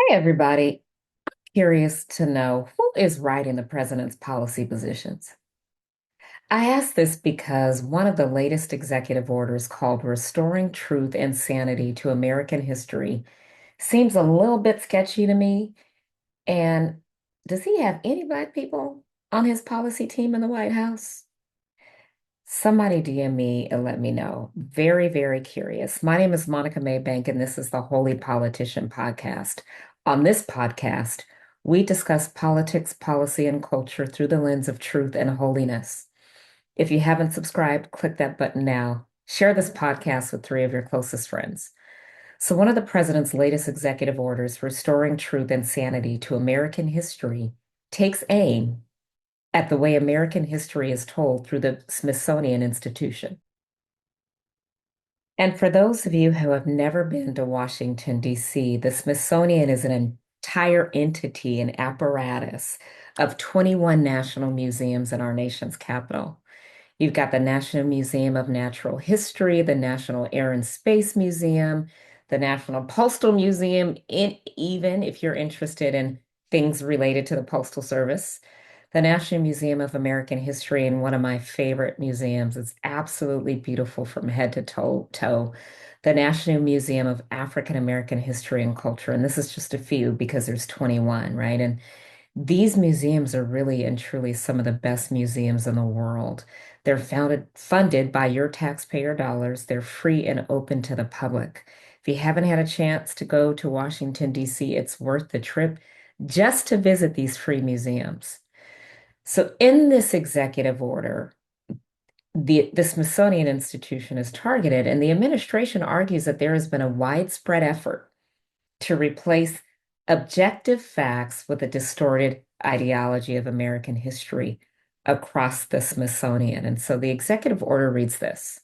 Hey, everybody. Curious to know who is writing the president's policy positions. I ask this because one of the latest executive orders called Restoring Truth and Sanity to American History seems a little bit sketchy to me. And does he have any Black people on his policy team in the White House? Somebody DM me and let me know. Very, very curious. My name is Monica Maybank, and this is the Holy Politician Podcast. On this podcast, we discuss politics, policy, and culture through the lens of truth and holiness. If you haven't subscribed, click that button now. Share this podcast with three of your closest friends. So, one of the president's latest executive orders, restoring truth and sanity to American history, takes aim at the way American history is told through the Smithsonian Institution. And for those of you who have never been to Washington, D.C., the Smithsonian is an entire entity and apparatus of 21 national museums in our nation's capital. You've got the National Museum of Natural History, the National Air and Space Museum, the National Postal Museum, even if you're interested in things related to the Postal Service, the National Museum of American History, and one of my favorite museums. It's absolutely beautiful from head to toe. The National Museum of African American History and Culture. And this is just a few because there's 21, right? And these museums are really and truly some of the best museums in the world. They're funded by your taxpayer dollars. They're free and open to the public. If you haven't had a chance to go to Washington, D.C., it's worth the trip just to visit these free museums. So, in this executive order, the Smithsonian Institution is targeted, and the administration argues that there has been a widespread effort to replace objective facts with a distorted ideology of American history across the Smithsonian. And so the executive order reads this,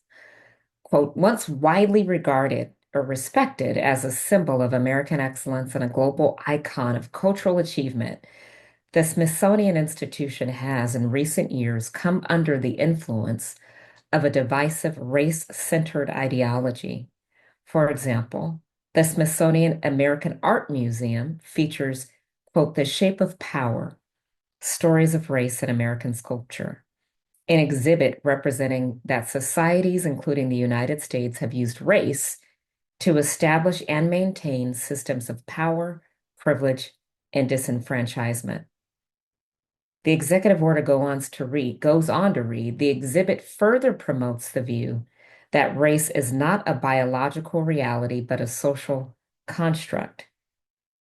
quote, once widely regarded or respected as a symbol of American excellence and a global icon of cultural achievement, the Smithsonian Institution has in recent years come under the influence of a divisive race-centered ideology. For example, the Smithsonian American Art Museum features, quote, The Shape of Power, Stories of Race in American Sculpture, an exhibit representing that societies, including the United States, have used race to establish and maintain systems of power, privilege, and disenfranchisement. The executive order goes on to read, the exhibit further promotes the view that race is not a biological reality, but a social construct,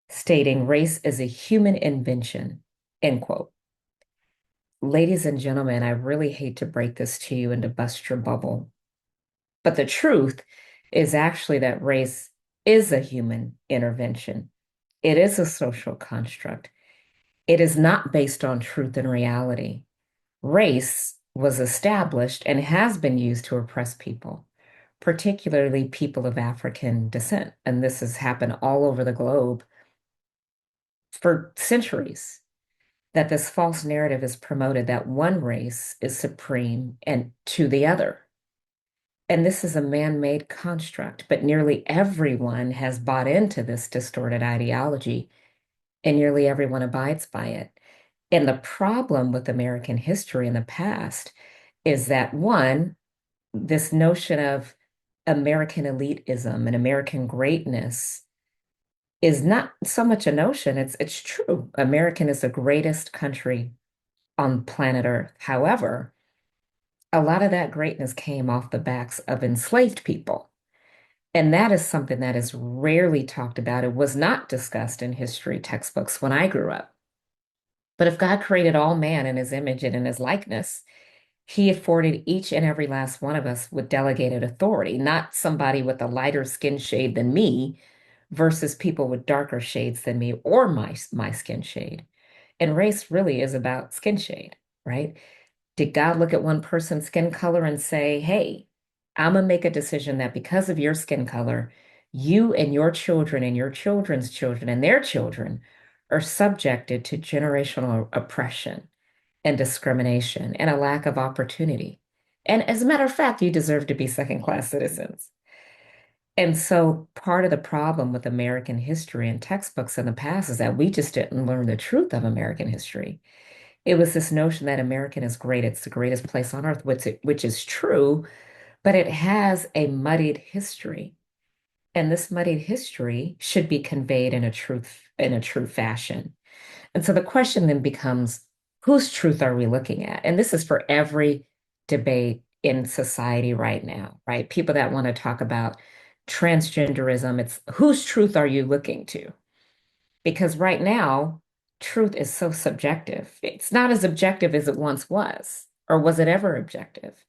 stating race is a human invention, end quote. Ladies and gentlemen, I really hate to break this to you and to bust your bubble, but the truth is actually that race is a human intervention. It is a social construct. It is not based on truth and reality. Race was established and has been used to oppress people, particularly people of African descent. And this has happened all over the globe for centuries, that this false narrative is promoted that one race is supreme and to the other. And this is a man-made construct, but nearly everyone has bought into this distorted ideology, and nearly everyone abides by it. And the problem with American history in the past is that one, this notion of American elitism and American greatness is not so much a notion, it's true. American is the greatest country on planet Earth. However, a lot of that greatness came off the backs of enslaved people. And that is something that is rarely talked about. It was not discussed in history textbooks when I grew up. But if God created all man in his image and in his likeness, he afforded each and every last one of us with delegated authority, not somebody with a lighter skin shade than me versus people with darker shades than me or my skin shade. And race really is about skin shade, right? Did God look at one person's skin color and say, hey, I'm going to make a decision that because of your skin color, you and your children and your children's children and their children are subjected to generational oppression and discrimination and a lack of opportunity. And as a matter of fact, you deserve to be second class citizens. And so part of the problem with American history and textbooks in the past is that we just didn't learn the truth of American history. It was this notion that American is great, it's the greatest place on earth, which is true, but it has a muddied history. And this muddied history should be conveyed in a true fashion. And so the question then becomes, whose truth are we looking at? And this is for every debate in society right now, right? People that want to talk about transgenderism, it's whose truth are you looking to? Because right now, truth is so subjective. It's not as objective as it once was, or was it ever objective?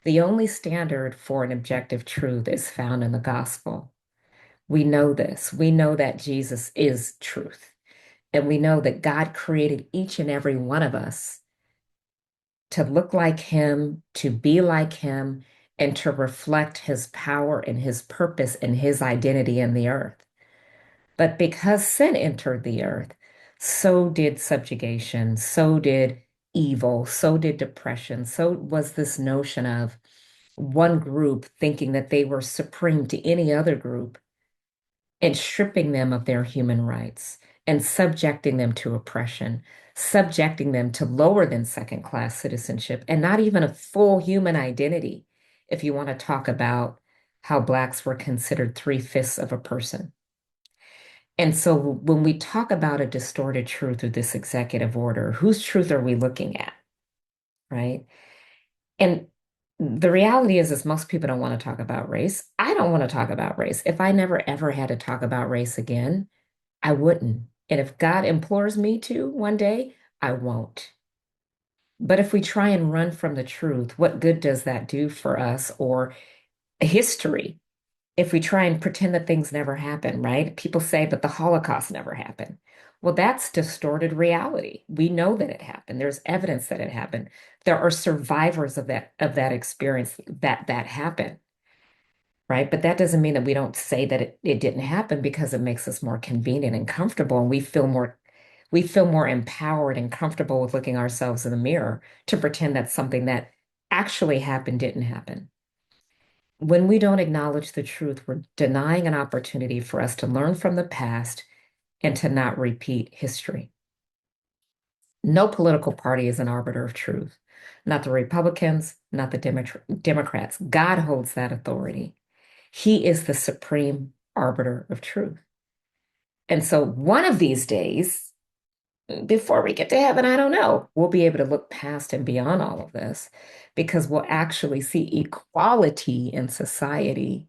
The only standard for an objective truth is found in the gospel. We know this. We know that Jesus is truth. And we know that God created each and every one of us to look like him, to be like him, and to reflect his power and his purpose and his identity in the earth. But because sin entered the earth, so did subjugation, so did evil, so did depression, so was this notion of one group thinking that they were supreme to any other group and stripping them of their human rights and subjecting them to oppression, subjecting them to lower than second class citizenship and not even a full human identity, if you want to talk about how Blacks were considered three-fifths of a person. And so when we talk about a distorted truth or this executive order, whose truth are we looking at, right? And the reality is most people don't want to talk about race. I don't want to talk about race. If I never ever had to talk about race again, I wouldn't. And if God implores me to one day, I won't. But if we try and run from the truth, what good does that do for us or history? If we try and pretend that things never happen, right? People say, but the Holocaust never happened. Well, that's distorted reality. We know that it happened. There's evidence that it happened. There are survivors of that experience that happened, right? But that doesn't mean that we don't say that it didn't happen because it makes us more convenient and comfortable, and we feel more empowered and comfortable with looking ourselves in the mirror to pretend that something that actually happened didn't happen. When we don't acknowledge the truth, we're denying an opportunity for us to learn from the past and to not repeat history. No political party is an arbiter of truth, not the Republicans, not the Democrats. God holds that authority. He is the supreme arbiter of truth. And so one of these days, before we get to heaven, I don't know, we'll be able to look past and beyond all of this because we'll actually see equality in society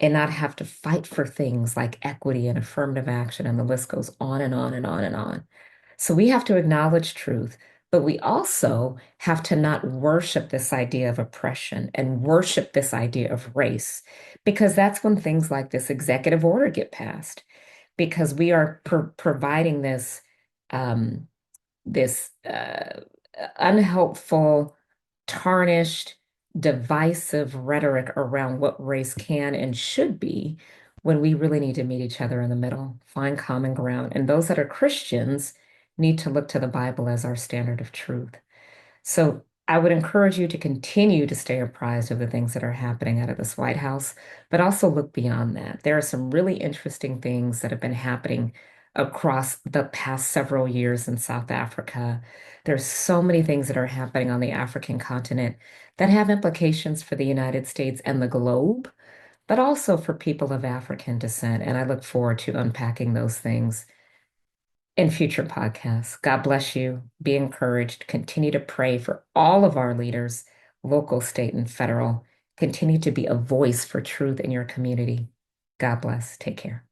and not have to fight for things like equity and affirmative action. And the list goes on and on and on and on. So we have to acknowledge truth, but we also have to not worship this idea of oppression and worship this idea of race, because that's when things like this executive order get passed, because we are providing um, this unhelpful, tarnished, divisive rhetoric around what race can and should be when we really need to meet each other in the middle, find common ground. And those that are Christians need to look to the Bible as our standard of truth. So I would encourage you to continue to stay apprised of the things that are happening out of this White House, but also look beyond that. There are some really interesting things that have been happening across the past several years in South Africa. There's so many things that are happening on the African continent that have implications for the United States and the globe, but also for people of African descent. And I look forward to unpacking those things in future podcasts. God bless you. Be encouraged. Continue to pray for all of our leaders, local, state, and federal. Continue to be a voice for truth in your community. God bless. Take care.